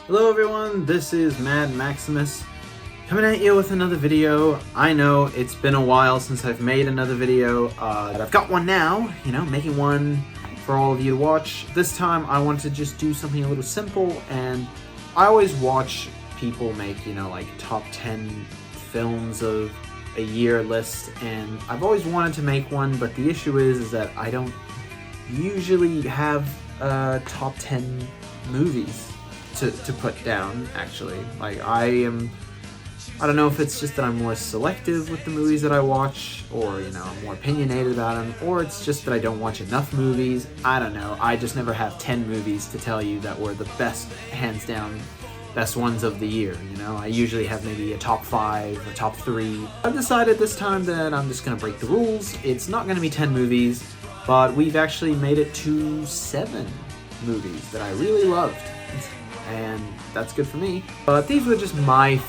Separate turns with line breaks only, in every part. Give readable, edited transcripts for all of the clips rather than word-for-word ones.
Hello everyone, this is Mad Maximus coming at you with another video. I know it's been a while since I've made another video, but I've got one now, making one for all of you to watch. This time I wanted to just do something a little simple, and I always watch people make, like top 10 films of a year list, and I've always wanted to make one, but the issue is that I don't usually have top 10 movies to put down, actually. I don't know if it's just that I'm more selective with the movies that I watch, or, I'm more opinionated about them, or it's just that I don't watch enough movies. I don't know. I just never have 10 movies to tell you that were the best, hands down, best ones of the year, I usually have maybe a top 5 or top 3. I've decided this time that I'm just gonna break the rules. It's not gonna be 10 movies, but we've actually made it to 7 movies that I really loved. And that's good for me. But these were just my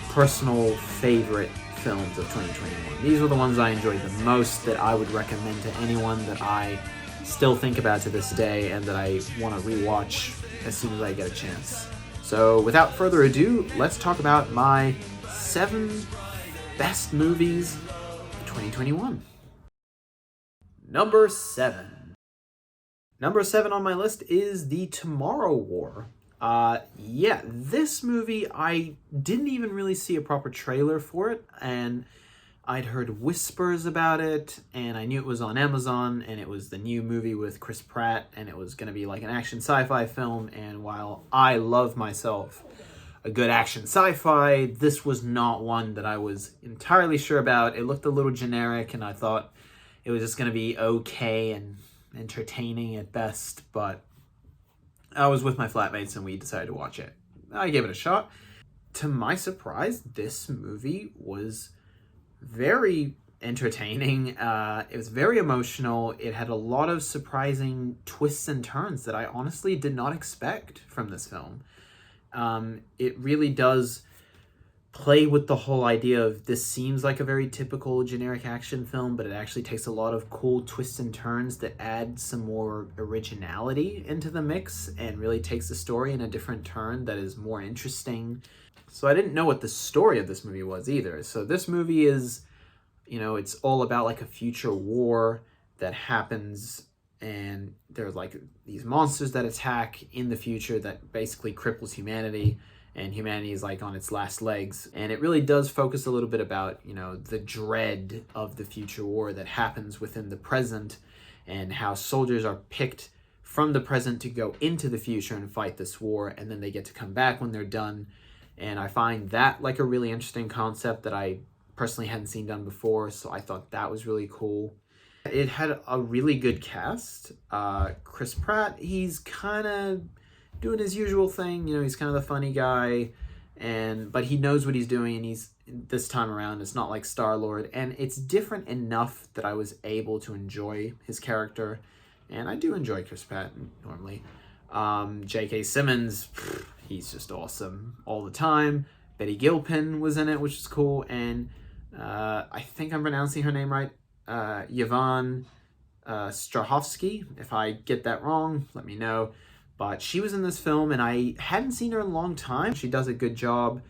personal favorite films of 2021. These were the ones I enjoyed the most, that I would recommend to anyone, that I still think about to this day, and that I want to rewatch as soon as I get a chance. So without further ado, let's talk about my 7 best movies of 2021. Number 7. Number 7 on my list is The Tomorrow War. This movie, I didn't even really see a proper trailer for it, and I'd heard whispers about it, and I knew it was on Amazon, and it was the new movie with Chris Pratt, and it was going to be like an action sci-fi film, and while I love myself a good action sci-fi, this was not one that I was entirely sure about. It looked a little generic, and I thought it was just going to be okay and entertaining at best, but I was with my flatmates and we decided to watch it. I gave it a shot. To my surprise, this movie was very entertaining. It was very emotional. It had a lot of surprising twists and turns that I honestly did not expect from this film. It really does play with the whole idea of, this seems like a very typical generic action film, but it actually takes a lot of cool twists and turns that add some more originality into the mix, and really takes the story in a different turn that is more interesting. So I didn't know what the story of this movie was either. So this movie is, it's all about like a future war that happens, and there's like these monsters that attack in the future that basically cripples humanity, and humanity is like on its last legs. And it really does focus a little bit about, the dread of the future war that happens within the present, and how soldiers are picked from the present to go into the future and fight this war, and then they get to come back when they're done. And I find that like a really interesting concept that I personally hadn't seen done before, so I thought that was really cool. It had a really good cast. Chris Pratt, he's kind of doing his usual thing, he's kind of the funny guy, but he knows what he's doing, and he's, this time around, it's not like Star-Lord, and it's different enough that I was able to enjoy his character, and I do enjoy Chris Pratt normally. J.K. Simmons, he's just awesome all the time. Betty Gilpin was in it, which is cool, and I think I'm pronouncing her name right, Yvonne Strahovski. If I get that wrong, let me know. But she was in this film, and I hadn't seen her in a long time. She does a good job.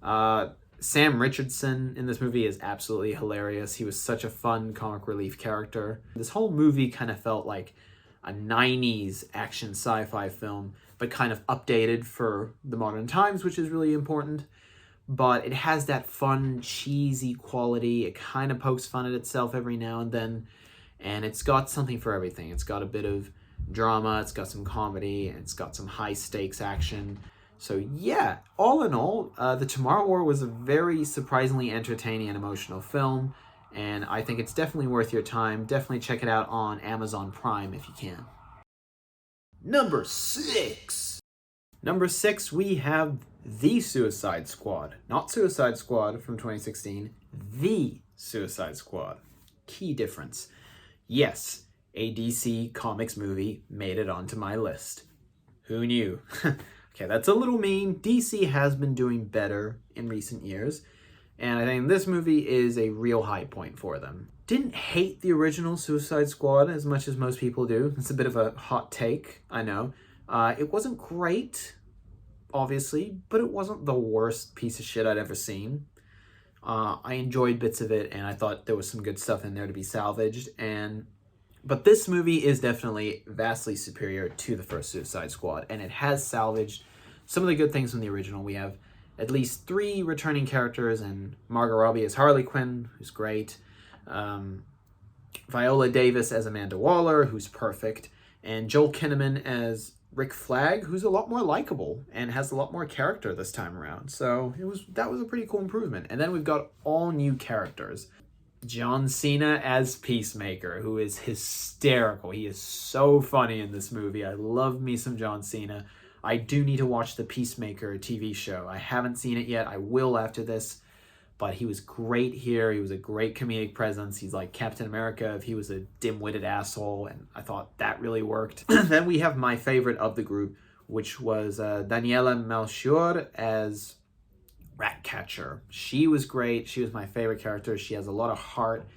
Sam Richardson in this movie is absolutely hilarious. He was such a fun comic relief character. This whole movie kind of felt like a 90s action sci-fi film, but kind of updated for the modern times, which is really important. But it has that fun, cheesy quality. It kind of pokes fun at itself every now and then. And it's got something for everything. It's got a bit of drama, it's got some comedy, and it's got some high stakes action. So yeah, all in all, The Tomorrow War was a very surprisingly entertaining and emotional film, and I think it's definitely worth your time. Definitely check it out on Amazon Prime if you can. Number 6. Number 6, we have The Suicide Squad. Not Suicide Squad from 2016, The Suicide Squad. Key difference. Yes, a DC Comics movie made it onto my list. Who knew? Okay, that's a little mean. DC has been doing better in recent years, and I think this movie is a real high point for them. Didn't hate the original Suicide Squad as much as most people do. It's a bit of a hot take, I know. It wasn't great, obviously, but it wasn't the worst piece of shit I'd ever seen. I enjoyed bits of it, and I thought there was some good stuff in there to be salvaged. But this movie is definitely vastly superior to the first Suicide Squad, and it has salvaged some of the good things from the original. We have at least 3 returning characters, and Margot Robbie as Harley Quinn, who's great. Viola Davis as Amanda Waller, who's perfect. And Joel Kinnaman as Rick Flag, who's a lot more likable and has a lot more character this time around. So that was a pretty cool improvement. And then we've got all new characters. John Cena as Peacemaker, who is hysterical. He is so funny in this movie. I love me some John Cena. I do need to watch the Peacemaker TV show. I haven't seen it yet. I will after this. But he was great here. He was a great comedic presence. He's like Captain America if he was a dim-witted asshole, and I thought that really worked. Then we have my favorite of the group, which was Daniela Melchior as Ratcatcher. She was great. She was my favorite character. She has a lot of heart.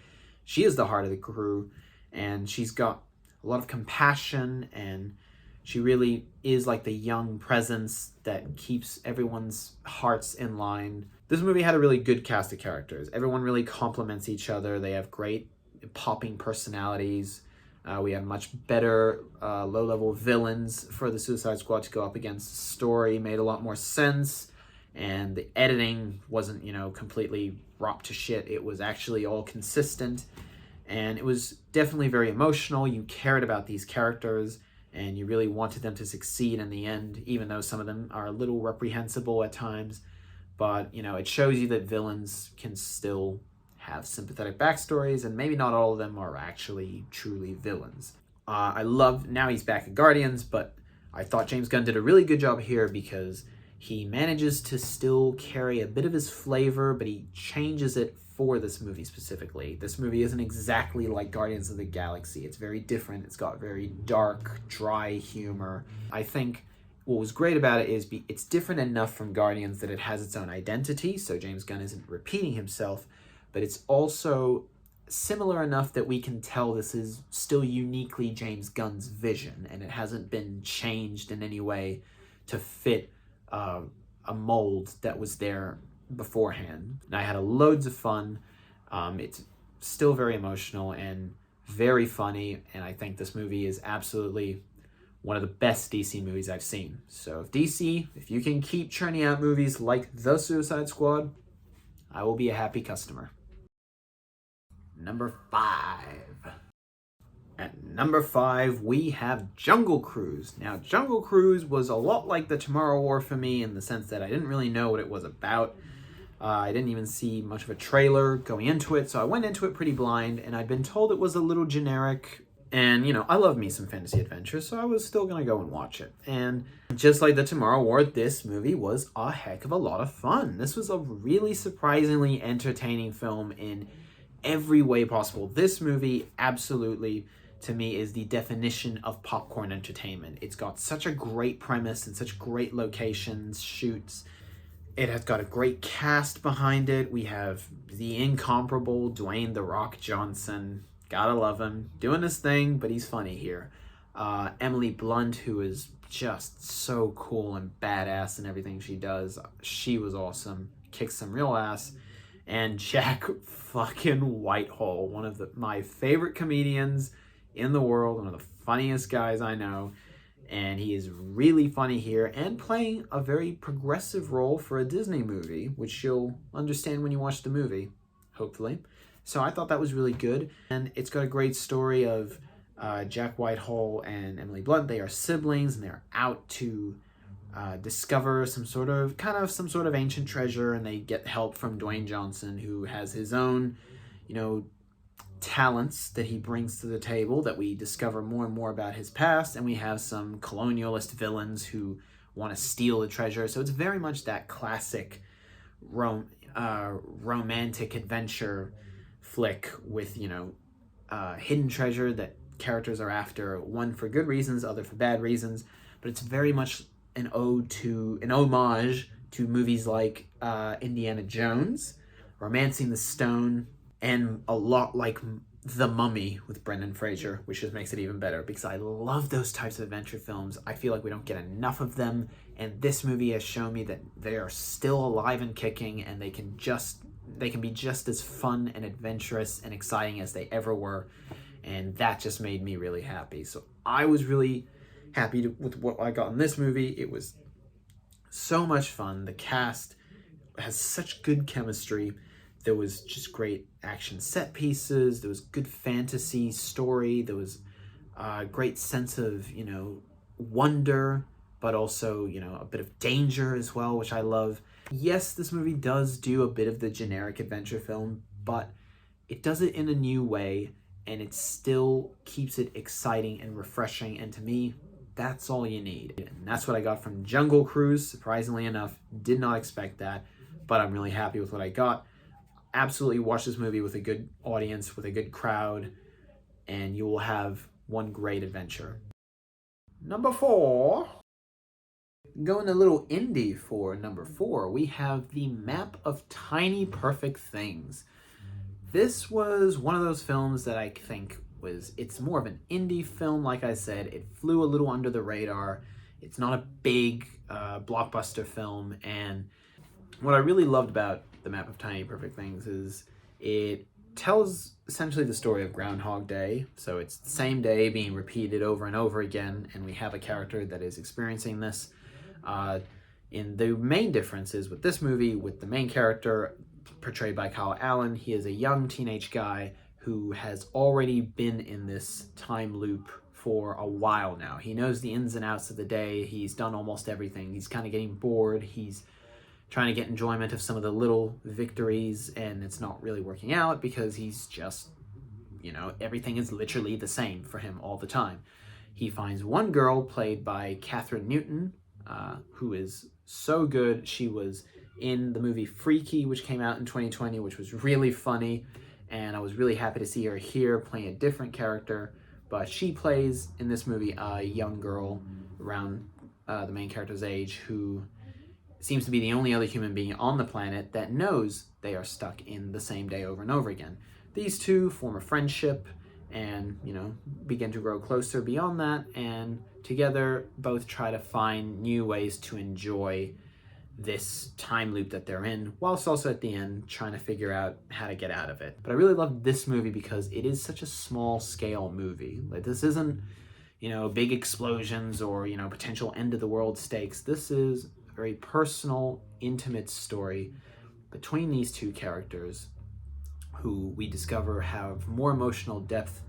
She is the heart of the crew, and she's got a lot of compassion, and she really is like the young presence that keeps everyone's hearts in line. This movie had a really good cast of characters. Everyone really complements each other. They have great popping personalities. We have much better low-level villains for the Suicide Squad to go up against. The story made a lot more sense, and the editing wasn't, completely ropped to shit. It was actually all consistent, and it was definitely very emotional. You cared about these characters, and you really wanted them to succeed in the end, even though some of them are a little reprehensible at times. But, it shows you that villains can still have sympathetic backstories, and maybe not all of them are actually truly villains. I love, now he's back at Guardians, but I thought James Gunn did a really good job here because he manages to still carry a bit of his flavor, but he changes it for this movie specifically. This movie isn't exactly like Guardians of the Galaxy. It's very different. It's got very dark, dry humor. I think what was great about it is it's different enough from Guardians that it has its own identity, so James Gunn isn't repeating himself, but it's also similar enough that we can tell this is still uniquely James Gunn's vision, and it hasn't been changed in any way to fit a mold that was there beforehand. And I had loads of fun. It's still very emotional and very funny, and I think this movie is absolutely one of the best DC movies I've seen. So if you can keep churning out movies like The Suicide Squad, I will be a happy customer. Number 5. At number 5, we have Jungle Cruise. Now, Jungle Cruise was a lot like The Tomorrow War for me in the sense that I didn't really know what it was about. I didn't even see much of a trailer going into it, so I went into it pretty blind, and I'd been told it was a little generic. And, I love me some fantasy adventure, so I was still going to go and watch it. And just like The Tomorrow War, this movie was a heck of a lot of fun. This was a really surprisingly entertaining film in every way possible. This movie, absolutely, to me, is the definition of popcorn entertainment. It's got such a great premise and such great locations, shoots. It has got a great cast behind it. We have the incomparable Dwayne "The Rock" Johnson. Gotta love him. Doing his thing, but he's funny here. Emily Blunt, who is just so cool and badass in everything she does. She was awesome. Kicks some real ass. And Jack fucking Whitehall, one of my favorite comedians in the world, one of the funniest guys I know. And he is really funny here and playing a very progressive role for a Disney movie, which you'll understand when you watch the movie, hopefully. So I thought that was really good. And it's got a great story of Jack Whitehall and Emily Blunt. They are siblings, and they're out to discover some sort of ancient treasure, and they get help from Dwayne Johnson, who has his own, talents that he brings to the table that we discover more and more about his past. And we have some colonialist villains who want to steal the treasure. So it's very much that classic romantic adventure flick with, hidden treasure that characters are after, one for good reasons, other for bad reasons. But it's very much an homage to movies like Indiana Jones, Romancing the Stone, and a lot like The Mummy with Brendan Fraser, which just makes it even better because I love those types of adventure films. I feel like we don't get enough of them, and this movie has shown me that they are still alive and kicking, and they can be just as fun and adventurous and exciting as they ever were, and that just made me really happy. So I was really happy with what I got in this movie. It was so much fun. The cast has such good chemistry. There was just great action set pieces. There was good fantasy story. There was a great sense of, wonder, but also, a bit of danger as well, which I love. Yes, this movie does do a bit of the generic adventure film, but it does it in a new way, and it still keeps it exciting and refreshing. And to me, that's all you need. And that's what I got from Jungle Cruise, surprisingly enough. Did not expect that, but I'm really happy with what I got. Absolutely watch this movie with a good audience, with a good crowd, and you will have one great adventure. Number 4. Going a little indie for number 4, we have The Map of Tiny Perfect Things. This was one of those films that I think it's more of an indie film. Like I said, it flew a little under the radar. It's not a big blockbuster film, and what I really loved about The Map of Tiny Perfect Things is it tells essentially the story of Groundhog Day. So it's the same day being repeated over and over again, and we have a character that is experiencing this. In the main difference is with this movie, with the main character portrayed by Kyle Allen, he is a young teenage guy who has already been in this time loop for a while now. He knows the ins and outs of the day. He's done almost everything. He's kind of getting bored. He's trying to get enjoyment of some of the little victories, and it's not really working out because he's just, everything is literally the same for him all the time. He finds one girl played by Katherine Newton, who is so good. She was in the movie Freaky, which came out in 2020, which was really funny, and I was really happy to see her here playing a different character. But she plays in this movie a young girl around the main character's age who seems to be the only other human being on the planet that knows they are stuck in the same day over and over again. These two form a friendship and, begin to grow closer beyond that, and together both try to find new ways to enjoy this time loop that they're in, whilst also at the end trying to figure out how to get out of it. But I really love this movie because it is such a small scale movie. Like, this isn't, big explosions or, potential end of the world stakes. This is a very personal, intimate story between these two characters who we discover have more emotional depth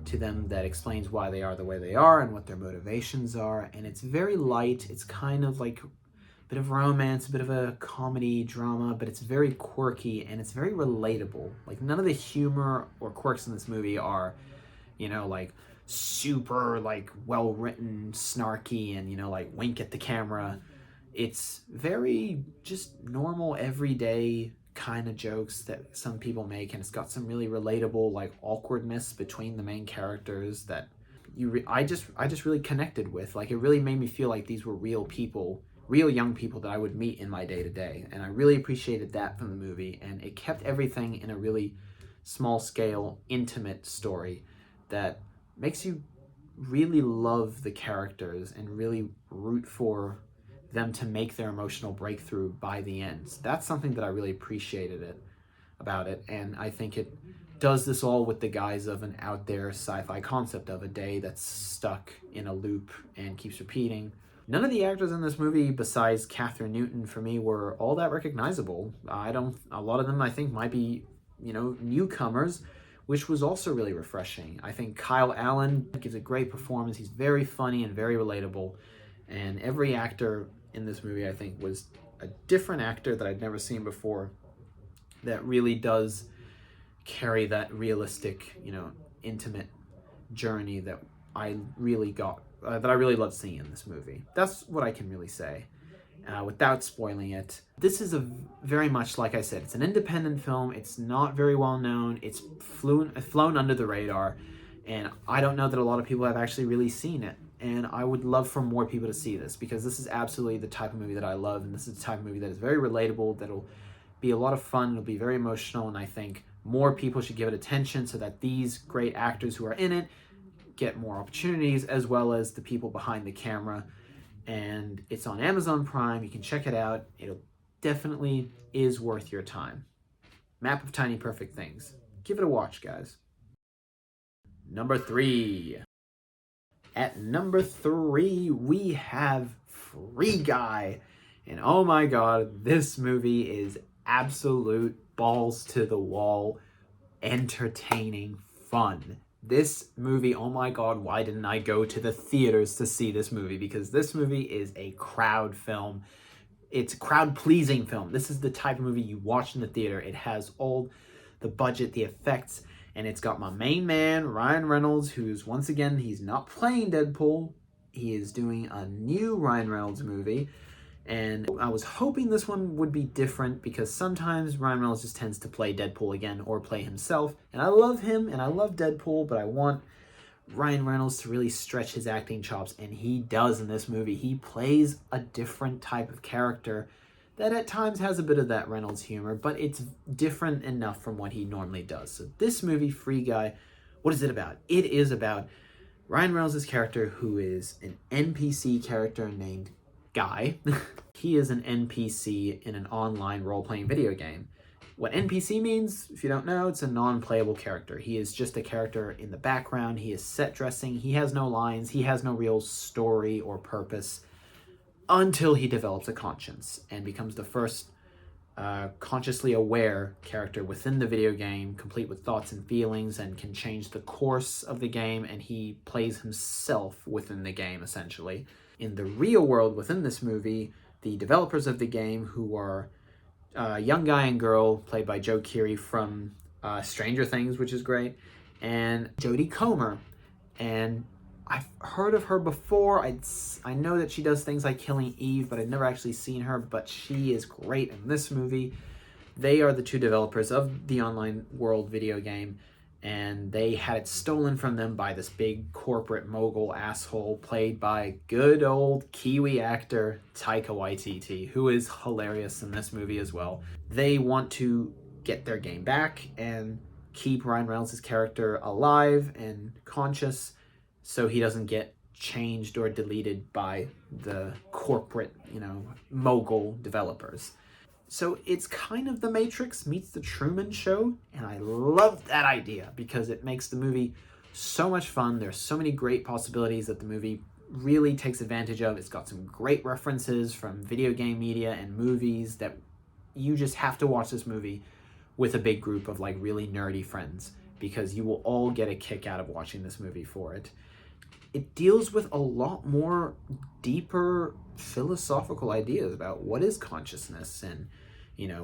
to them that explains why they are the way they are and what their motivations are. And it's very light. It's kind of like a bit of romance, a bit of a comedy drama, but it's very quirky and it's very relatable. Like, none of the humor or quirks in this movie are, like super well written, snarky, and wink at the camera. It's very just normal, everyday kind of jokes that some people make, and it's got some really relatable awkwardness between the main characters that I just really connected with. It really made me feel like these were real people, real young people that I would meet in my day-to-day, and I really appreciated that from the movie. And it kept everything in a really small scale, intimate story that makes you really love the characters and really root for them to make their emotional breakthrough by the end. So that's something that I really appreciated about it, and I think it does this all with the guise of an out there sci-fi concept of a day that's stuck in a loop and keeps repeating. None of the actors in this movie besides Katherine Newton for me were all that recognizable. A lot of them I think might be, newcomers, which was also really refreshing. I think Kyle Allen gives a great performance. He's very funny and very relatable, and every actor in this movie, I think, was a different actor that I'd never seen before that really does carry that realistic, intimate journey that I really loved seeing in this movie. That's what I can really say without spoiling it. This is very much, like I said, it's an independent film. It's not very well known. It's flown under the radar, and I don't know that a lot of people have actually really seen it. And I would love for more people to see this, because this is absolutely the type of movie that I love, and this is the type of movie that is very relatable, that'll be a lot of fun, it'll be very emotional, and I think more people should give it attention so that these great actors who are in it get more opportunities, as well as the people behind the camera. And it's on Amazon Prime. You can check it out. It definitely is worth your time. Map of Tiny Perfect Things. Give it a watch, guys. Number 3. At number 3, we have Free Guy. And oh my god, this movie is absolute balls to the wall, entertaining fun. This movie, oh my god, why didn't I go to the theaters to see this movie? Because this movie is a crowd film. It's a crowd-pleasing film. This is the type of movie you watch in the theater. It has all the budget, the effects, and it's got my main man, Ryan Reynolds, who's, once again, he's not playing Deadpool. He is doing a new Ryan Reynolds movie. And I was hoping this one would be different because sometimes Ryan Reynolds just tends to play Deadpool again or play himself. And I love him and I love Deadpool, but I want Ryan Reynolds to really stretch his acting chops, and he does in this movie. He plays a different type of character that at times has a bit of that Reynolds humor, but it's different enough from what he normally does. So this movie, Free Guy, what is it about? It is about Ryan Reynolds' character, who is an NPC character named Guy. He is an NPC in an online role-playing video game. What NPC means, if you don't know, it's a non-playable character. He is just a character in the background. He is set dressing. He has no lines. He has no real story or purpose until he develops a conscience and becomes the first consciously aware character within the video game, complete with thoughts and feelings, and can change the course of the game, and he plays himself within the game, essentially. In the real world within this movie, the developers of the game, who are a young guy and girl, played by Joe Keery from Stranger Things, which is great, and Jodie Comer. And I've heard of her before. I know that she does things like Killing Eve, but I've never actually seen her, but she is great in this movie. They are the two developers of the online world video game, and they had it stolen from them by this big corporate mogul asshole played by good old Kiwi actor Taika Waititi, who is hilarious in this movie as well. They want to get their game back and keep Ryan Reynolds' character alive and conscious so he doesn't get changed or deleted by the corporate, mogul developers. So it's kind of The Matrix meets The Truman Show, and I love that idea because it makes the movie so much fun. There's so many great possibilities that the movie really takes advantage of. It's got some great references from video game media and movies that you just have to watch this movie with a big group of really nerdy friends, because you will all get a kick out of watching this movie for it. It deals with a lot more deeper philosophical ideas about what is consciousness and,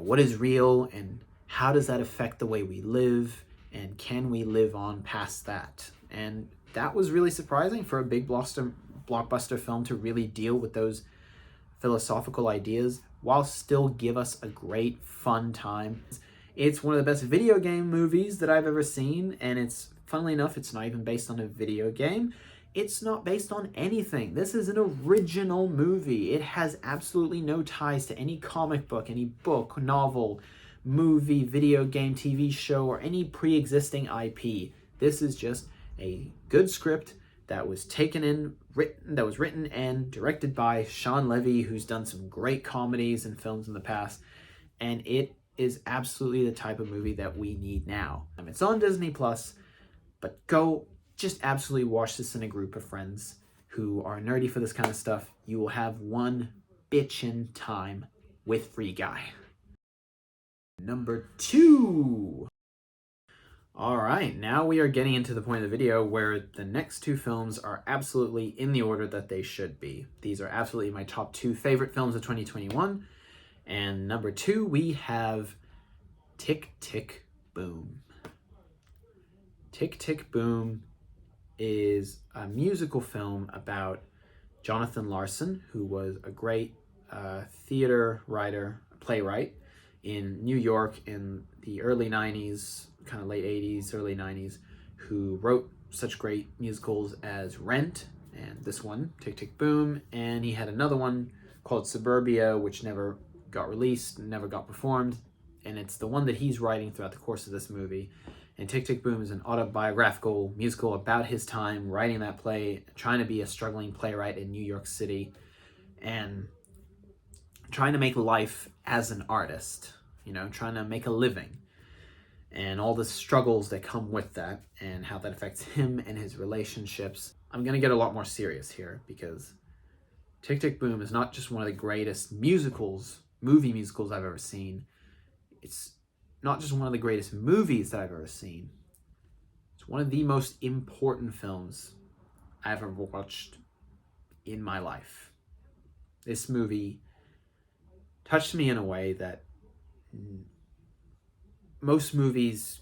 what is real and how does that affect the way we live, and can we live on past that? And that was really surprising for a big blockbuster film to really deal with those philosophical ideas while still give us a great fun time. It's one of the best video game movies that I've ever seen, and it's, funnily enough, it's not even based on a video game. It's not based on anything. This is an original movie. It has absolutely no ties to any comic book, any book, novel, movie, video game, TV show, or any pre-existing IP. This is just a good script that was written and directed by Sean Levy, who's done some great comedies and films in the past, and it is absolutely the type of movie that we need now. It's on Disney+, but go just absolutely watch this in a group of friends who are nerdy for this kind of stuff. You will have one bitchin' time with Free Guy. Number 2. All right, now we are getting into the point of the video where the next two films are absolutely in the order that they should be. These are absolutely my top 2 favorite films of 2021. And number 2, we have Tick, Tick, Boom. Tick, Tick, Boom is a musical film about Jonathan Larson, who was a great theater writer, playwright in New York in the early 90s, kind of late 80s, early 90s, who wrote such great musicals as Rent and this one, Tick, Tick, Boom, and he had another one called Suburbia, which never got released, never got performed. and it's the one that he's writing throughout the course of this movie. And Tick, Tick, Boom is an autobiographical musical about his time writing that play, trying to be a struggling playwright in New York City, and trying to make life as an artist, trying to make a living, and all the struggles that come with that, and how that affects him and his relationships. I'm going to get a lot more serious here, because Tick, Tick, Boom is not just one of the greatest movie musicals I've ever seen. It's not just one of the greatest movies that I've ever seen. It's one of the most important films I've ever watched in my life. This movie touched me in a way that most movies,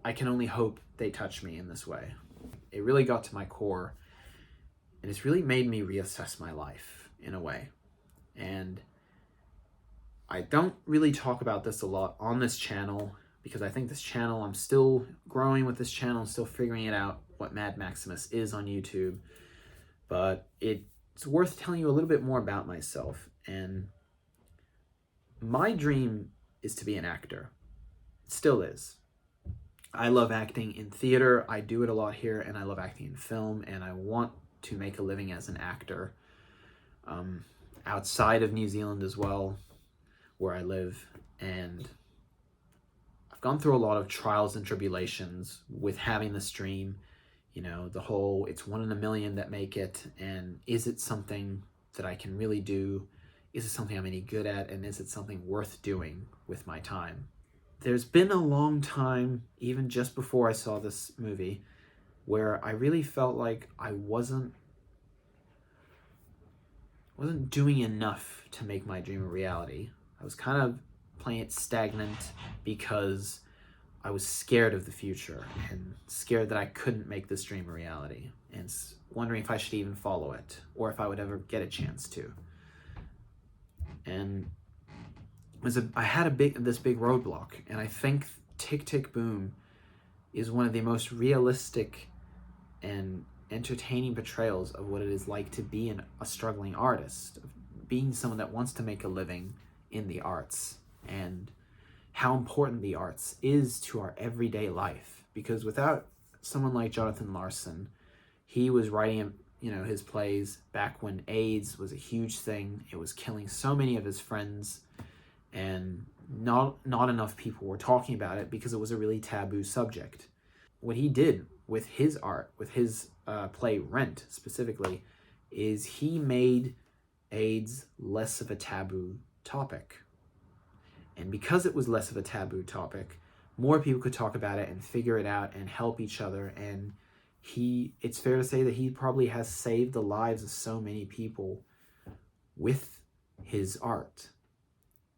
I can only hope they touch me in this way. It really got to my core, and it's really made me reassess my life in a way. And I don't really talk about this a lot on this channel, because I think this channel, I'm still growing with this channel, still figuring it out what Mad Maximus is on YouTube. But it's worth telling you a little bit more about myself. And my dream is to be an actor. It still is. I love acting in theater. I do it a lot here, and I love acting in film, and I want to make a living as an actor outside of New Zealand as well, where I live. And I've gone through a lot of trials and tribulations with having this dream. The whole, it's 1 in a million that make it, and is it something that I can really do? Is it something I'm any good at? And is it something worth doing with my time? There's been a long time, even just before I saw this movie, where I really felt like I wasn't doing enough to make my dream a reality. I was kind of playing it stagnant because I was scared of the future, and scared that I couldn't make this dream a reality, and wondering if I should even follow it, or if I would ever get a chance to. And I had this big roadblock, and I think Tick, Tick, Boom is one of the most realistic and entertaining portrayals of what it is like to be a struggling artist, of being someone that wants to make a living in the arts, and how important the arts is to our everyday life. Because without someone like Jonathan Larson, he was writing his plays back when AIDS was a huge thing. It was killing so many of his friends, and not enough people were talking about it because it was a really taboo subject. What he did with his art, with his play Rent specifically, is he made AIDS less of a taboo topic. And because it was less of a taboo topic, more people could talk about it and figure it out and help each other. And it's fair to say that he probably has saved the lives of so many people with his art.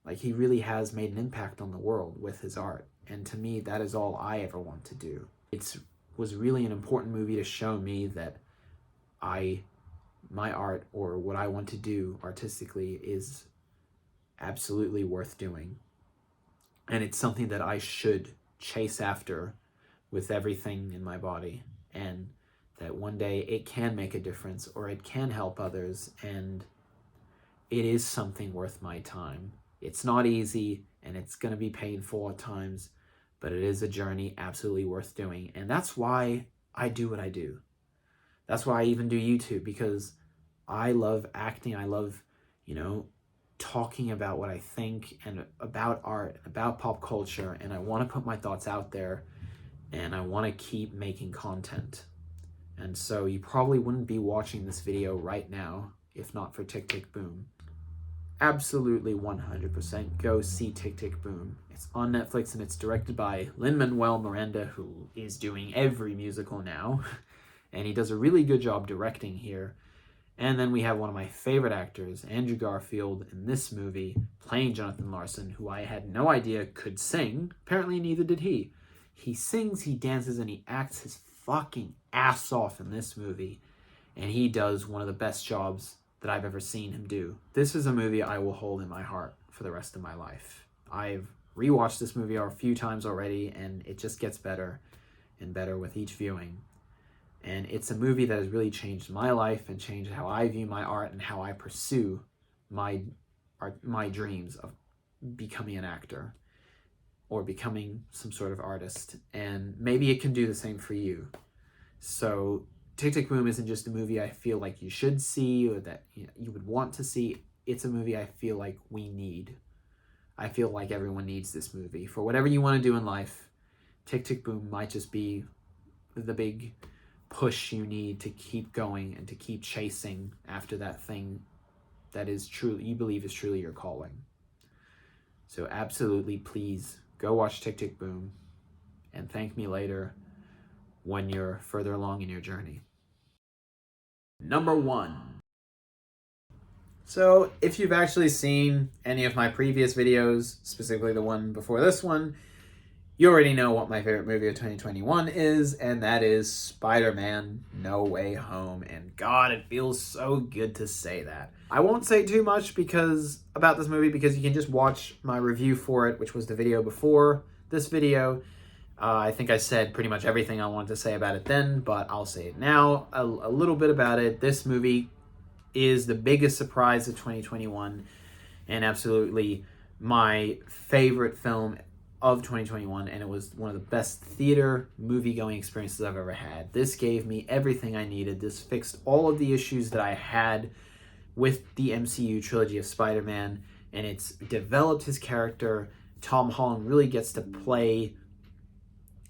Like, he really has made an impact on the world with his art. And to me, that is all I ever want to do. It was really an important movie to show me that my art, or what I want to do artistically, is absolutely worth doing. And it's something that I should chase after with everything in my body. And that one day it can make a difference, or it can help others. And it is something worth my time. It's not easy, and it's going to be painful at times, but it is a journey absolutely worth doing. And that's why I do what I do. That's why I even do YouTube, because I love acting. I love, talking about what I think, and about art, about pop culture, and I want to put my thoughts out there, and I want to keep making content. And so you probably wouldn't be watching this video right now if not for Tick, Tick, Boom. Absolutely 100% go see Tick, Tick, Boom. It's on Netflix, and it's directed by Lin-Manuel Miranda, who is doing every musical now, and he does a really good job directing here. And then we have one of my favorite actors, Andrew Garfield, in this movie, playing Jonathan Larson, who I had no idea could sing. Apparently neither did he. He sings, he dances, and he acts his fucking ass off in this movie. And he does one of the best jobs that I've ever seen him do. This is a movie I will hold in my heart for the rest of my life. I've rewatched this movie a few times already, and it just gets better and better with each viewing. And it's a movie that has really changed my life, and changed how I view my art, and how I pursue my dreams of becoming an actor. or becoming some sort of artist, and maybe it can do the same for you. So Tick, Tick, Boom isn't just a movie I feel like you should see or that you would want to see. It's a movie I feel like we need. I feel like everyone needs this movie. For whatever you want to do in life, Tick, Tick, Boom might just be the big push you need to keep going and to keep chasing after that thing that is truly, you believe is truly your calling. So absolutely, please go watch Tick, Tick, Boom and thank me later when you're further along in your journey. Number 1. So if you've actually seen any of my previous videos, specifically the one before this one, you already know what my favorite movie of 2021 is, and that is Spider-Man No Way Home. And God, it feels so good to say that. I won't say too much about this movie because you can just watch my review for it, which was the video before this video. I think I said pretty much everything I wanted to say about it then, but I'll say it now. A little bit about it. This movie is the biggest surprise of 2021 and absolutely my favorite film of 2021, and it was one of the best theater movie-going experiences I've ever had. This gave me everything I needed. This fixed all of the issues that I had with the MCU trilogy of Spider-Man, and it's developed his character. Tom Holland really gets to play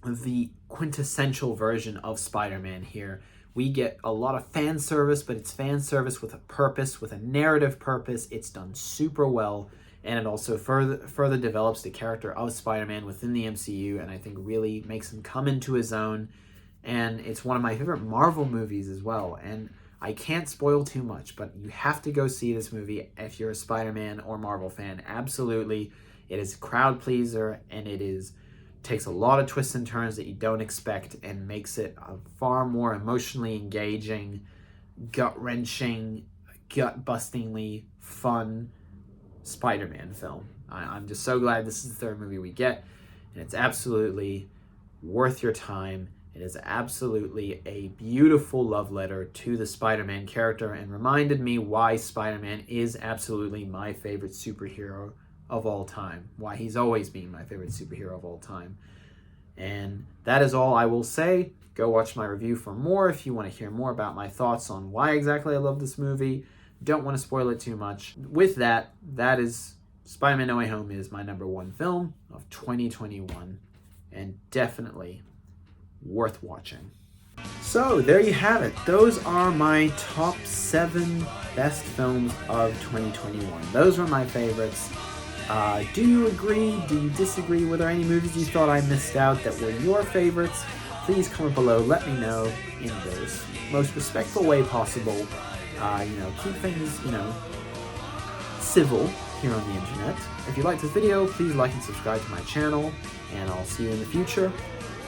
the quintessential version of Spider-Man here. We get a lot of fan service, but it's fan service with a purpose, with a narrative purpose. It's done super well, and it also further develops the character of Spider-Man within the MCU, and I think really makes him come into his own. And it's one of my favorite Marvel movies as well, and I can't spoil too much, but you have to go see this movie if you're a Spider-Man or Marvel fan. Absolutely. It is a crowd pleaser, and takes a lot of twists and turns that you don't expect and makes it a far more emotionally engaging, gut-wrenching, gut-bustingly fun Spider-Man film. I'm just so glad this is the third movie we get, and it's absolutely worth your time. It is absolutely a beautiful love letter to the Spider-Man character and reminded me why Spider-Man is absolutely my favorite superhero of all time, why he's always been my favorite superhero of all time. And that is all I will say. Go watch my review for more if you want to hear more about my thoughts on why exactly I love this movie. Don't want to spoil it too much. With that is Spider-Man No Way Home is my number 1 film of 2021 and definitely worth watching. So there you have it. Those are my top 7 best films of 2021. Those were my favorites. Do you agree? Do you disagree? Were there any movies you thought I missed out that were your favorites? Please comment below. Let me know in the most respectful way possible. Keep things, civil here on the internet. If you liked this video, please like and subscribe to my channel, and I'll see you in the future.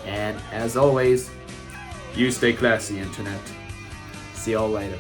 And as always, you stay classy, internet. See y'all later.